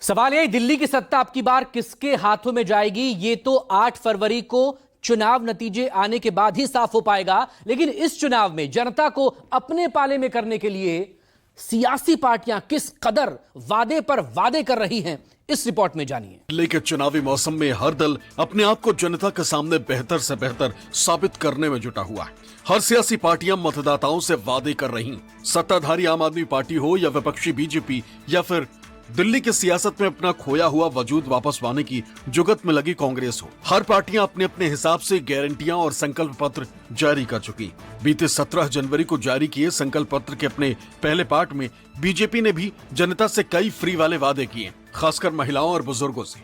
सवाल यह, दिल्ली की सत्ता अब की बार किसके हाथों में जाएगी, ये तो 8 फरवरी को चुनाव नतीजे आने के बाद ही साफ हो पाएगा। लेकिन इस चुनाव में जनता को अपने पाले में करने के लिए सियासी पार्टियां किस कदर वादे पर वादे कर रही हैं, इस रिपोर्ट में जानिए। दिल्ली के चुनावी मौसम में हर दल अपने आप को जनता के सामने बेहतर से बेहतर साबित करने में जुटा हुआ है। हर सियासी पार्टियां मतदाताओं से वादे कर रही। सत्ताधारी आम आदमी पार्टी हो या विपक्षी बीजेपी या फिर दिल्ली की सियासत में अपना खोया हुआ वजूद वापस पाने की जुगत में लगी कांग्रेस हो, हर पार्टियां अपने अपने हिसाब से गारंटियां और संकल्प पत्र जारी कर चुकी। बीते 17 जनवरी को जारी किए संकल्प पत्र के अपने पहले पार्ट में बीजेपी ने भी जनता से कई फ्री वाले वादे किए, खासकर महिलाओं और बुजुर्गों से।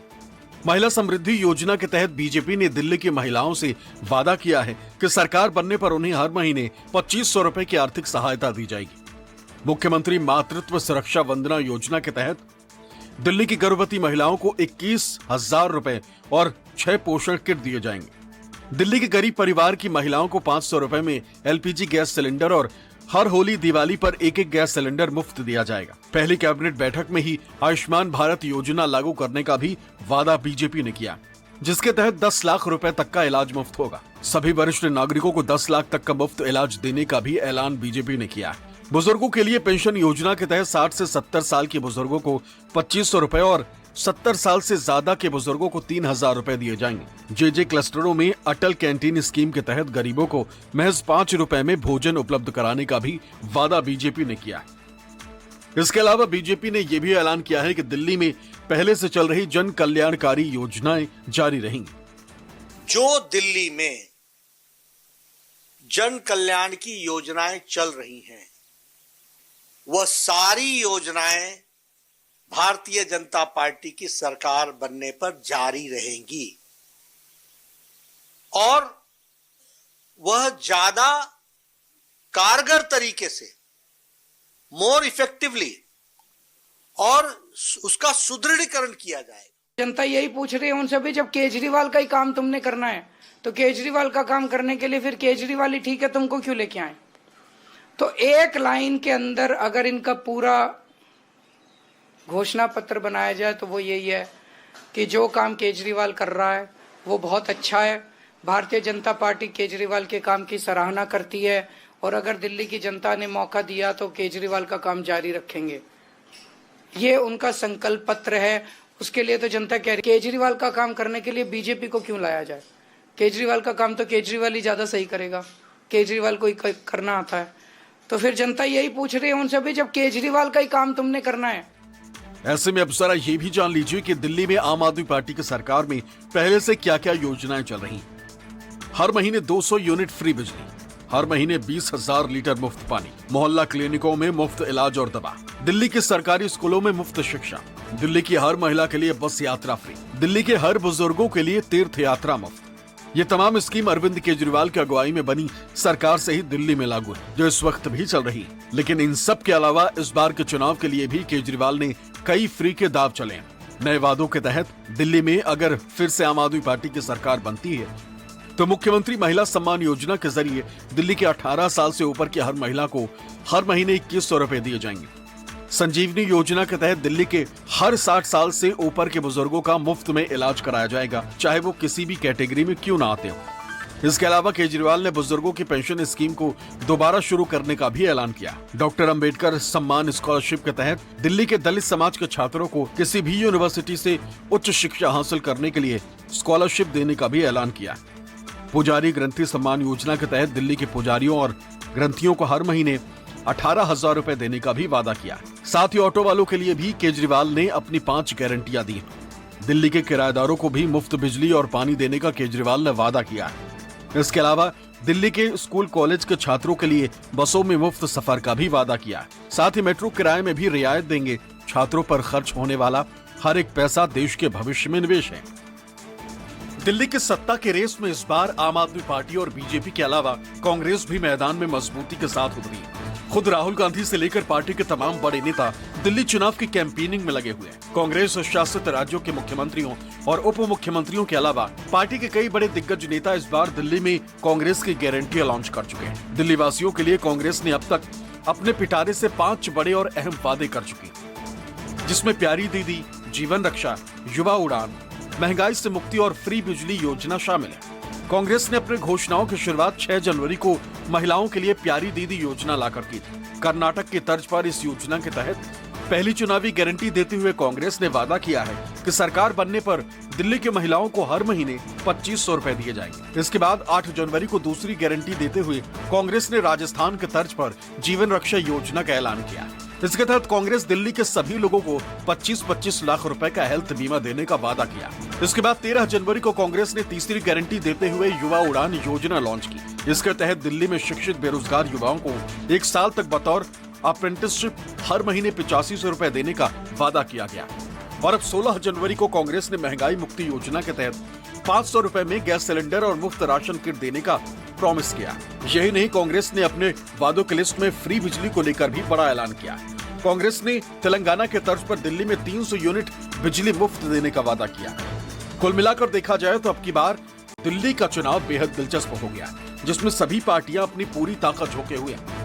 महिला समृद्धि योजना के तहत बीजेपी ने दिल्ली की महिलाओं से वादा किया है कि सरकार बनने पर उन्हें हर महीने 2500 रुपए की आर्थिक सहायता दी जाएगी। मुख्यमंत्री मातृत्व सुरक्षा वंदना योजना के तहत दिल्ली की गर्भवती महिलाओं को 21,000 रुपए और 6 पोषण किट दिए जाएंगे। दिल्ली के गरीब परिवार की महिलाओं को 500 रुपए में एलपीजी गैस सिलेंडर और हर होली दिवाली पर एक गैस सिलेंडर मुफ्त दिया जाएगा। पहली कैबिनेट बैठक में ही आयुष्मान भारत योजना लागू करने का भी वादा बीजेपी ने किया, जिसके तहत 10 लाख रुपए तक का इलाज मुफ्त होगा। सभी वरिष्ठ नागरिकों को 10 लाख तक का मुफ्त इलाज देने का भी ऐलान बीजेपी ने किया है। बुजुर्गों के लिए पेंशन योजना के तहत 60 से 70 साल के बुजुर्गों को 2500 रुपए और 70 साल से ज्यादा के बुजुर्गों को 3000 रुपए दिए जाएंगे। जे क्लस्टरों में अटल कैंटीन स्कीम के तहत गरीबों को महज 5 रुपए में भोजन उपलब्ध कराने का भी वादा बीजेपी ने किया है। इसके अलावा बीजेपी ने यह भी ऐलान किया है कि दिल्ली में पहले से चल रही जन कल्याणकारी योजनाएं जारी रहेंगी। जो दिल्ली में जन कल्याण की योजनाएं चल रही हैं, वह सारी योजनाएं भारतीय जनता पार्टी की सरकार बनने पर जारी रहेंगी और वह ज्यादा कारगर तरीके से, मोर इफेक्टिवली और उसका सुदृढ़ीकरण किया जाएगा। जनता यही पूछ रही है उनसे भी, जब केजरीवाल का ही काम तुमने करना है तो केजरीवाल का काम करने के लिए फिर केजरीवाल ही ठीक है, तुमको क्यों लेके आए? तो एक लाइन के अंदर अगर इनका पूरा घोषणा पत्र बनाया जाए तो वो यही है कि जो काम केजरीवाल कर रहा है वो बहुत अच्छा है। भारतीय जनता पार्टी केजरीवाल के काम की सराहना करती है और अगर दिल्ली की जनता ने मौका दिया तो केजरीवाल का काम जारी रखेंगे। ये उनका संकल्प पत्र है। उसके लिए तो जनता कह रही है केजरीवाल का काम करने के लिए बीजेपी को क्यों लाया जाए? केजरीवाल का काम तो केजरीवाल ही ज्यादा सही करेगा, केजरीवाल को ही करना आता है। तो फिर जनता यही पूछ रही है उनसे भी, जब केजरीवाल का ही काम तुमने करना है। ऐसे में अब जरा ये भी जान लीजिए कि दिल्ली में आम आदमी पार्टी की सरकार में पहले से क्या क्या योजनाएं चल रही। हर महीने 200 यूनिट फ्री बिजली, हर महीने 20,000 लीटर मुफ्त पानी, मोहल्ला क्लिनिकों में मुफ्त इलाज और दवा, दिल्ली के सरकारी स्कूलों में मुफ्त शिक्षा, दिल्ली की हर महिला के लिए बस यात्रा फ्री, दिल्ली के हर बुजुर्गों के लिए तीर्थ यात्रा मुफ्त। ये तमाम स्कीम अरविंद केजरीवाल की अगुवाई में बनी सरकार से ही दिल्ली में लागू है, जो इस वक्त भी चल रही है। लेकिन इन सब के अलावा इस बार के चुनाव के लिए भी केजरीवाल ने कई फ्री के दाव चले हैं। नए वादों के तहत दिल्ली में अगर फिर से आम आदमी पार्टी की सरकार बनती है तो मुख्यमंत्री महिला सम्मान योजना के जरिए दिल्ली के 18 साल से ऊपर की हर महिला को हर महीने 2100 रुपए दिए जाएंगे। संजीवनी योजना के तहत दिल्ली के हर 60 साल से ऊपर के बुजुर्गों का मुफ्त में इलाज कराया जाएगा, चाहे वो किसी भी कैटेगरी में क्यों ना आते हो। इसके अलावा केजरीवाल ने बुजुर्गों की पेंशन स्कीम को दोबारा शुरू करने का भी ऐलान किया। डॉक्टर अंबेडकर सम्मान स्कॉलरशिप के तहत दिल्ली के दलित समाज के छात्रों को किसी भी यूनिवर्सिटी से उच्च शिक्षा हासिल करने के लिए स्कॉलरशिप देने का भी ऐलान किया। पुजारी ग्रंथी सम्मान योजना के तहत दिल्ली के पुजारियों और ग्रंथियों को हर महीने 18,000 रुपए देने का भी वादा किया। साथ ही ऑटो वालों के लिए भी केजरीवाल ने अपनी 5 गारंटियां दी। दिल्ली के किराएदारों को भी मुफ्त बिजली और पानी देने का केजरीवाल ने वादा किया है। इसके अलावा दिल्ली के स्कूल कॉलेज के छात्रों के लिए बसों में मुफ्त सफर का भी वादा किया है। साथ ही मेट्रो किराए में भी रियायत देंगे। छात्रों पर खर्च होने वाला हर एक पैसा देश के भविष्य में निवेश है। दिल्ली की सत्ता के रेस में इस बार आम आदमी पार्टी और बीजेपी के अलावा कांग्रेस भी मैदान में मजबूती के साथ उतरी। खुद राहुल गांधी से लेकर पार्टी के तमाम बड़े नेता दिल्ली चुनाव की कैंपेनिंग में लगे हुए हैं। कांग्रेस शासित राज्यों के मुख्यमंत्रियों और उप मुख्यमंत्रियों के अलावा पार्टी के कई बड़े दिग्गज नेता इस बार दिल्ली में कांग्रेस की गारंटियां लॉन्च कर चुके हैं। दिल्ली वासियों के लिए कांग्रेस ने अब तक अपने पिटारे से 5 बड़े और अहम वादे कर चुकी, जिसमें प्यारी दीदी, जीवन रक्षा, युवा उड़ान, महंगाई से मुक्ति और फ्री बिजली योजना शामिल है। कांग्रेस ने अपने घोषणाओं की शुरुआत 6 जनवरी को महिलाओं के लिए प्यारी दीदी योजना लाकर की थी। कर्नाटक की तर्ज पर इस योजना के तहत पहली चुनावी गारंटी देते हुए कांग्रेस ने वादा किया है कि सरकार बनने पर दिल्ली की महिलाओं को हर महीने 2500 रुपए दिए जाएंगे। इसके बाद 8 जनवरी को दूसरी गारंटी देते हुए कांग्रेस ने राजस्थान के तर्ज पर जीवन रक्षा योजना का ऐलान किया। इसके तहत कांग्रेस दिल्ली के सभी लोगों को 25-25 लाख रुपए का हेल्थ बीमा देने का वादा किया। इसके बाद 13 जनवरी को कांग्रेस ने तीसरी गारंटी देते हुए युवा उड़ान योजना लॉन्च की। इसके तहत दिल्ली में शिक्षित बेरोजगार युवाओं को 1 साल तक बतौर अप्रेंटिसशिप हर महीने 8500 रुपए देने का वादा किया गया। और अब 16 जनवरी को कांग्रेस ने महंगाई मुक्ति योजना के तहत 500 रुपए में गैस सिलेंडर और मुफ्त राशन किट देने का प्रॉमिस किया। यही नहीं, कांग्रेस ने अपने वादों की लिस्ट में फ्री बिजली को लेकर भी बड़ा ऐलान किया। कांग्रेस ने तेलंगाना के तर्ज पर दिल्ली में 300 यूनिट बिजली मुफ्त देने का वादा किया। कुल मिलाकर देखा जाए तो अब की बार दिल्ली का चुनाव बेहद दिलचस्प हो गया, जिसमें सभी पार्टियां अपनी पूरी ताकत झोंके हुए हैं।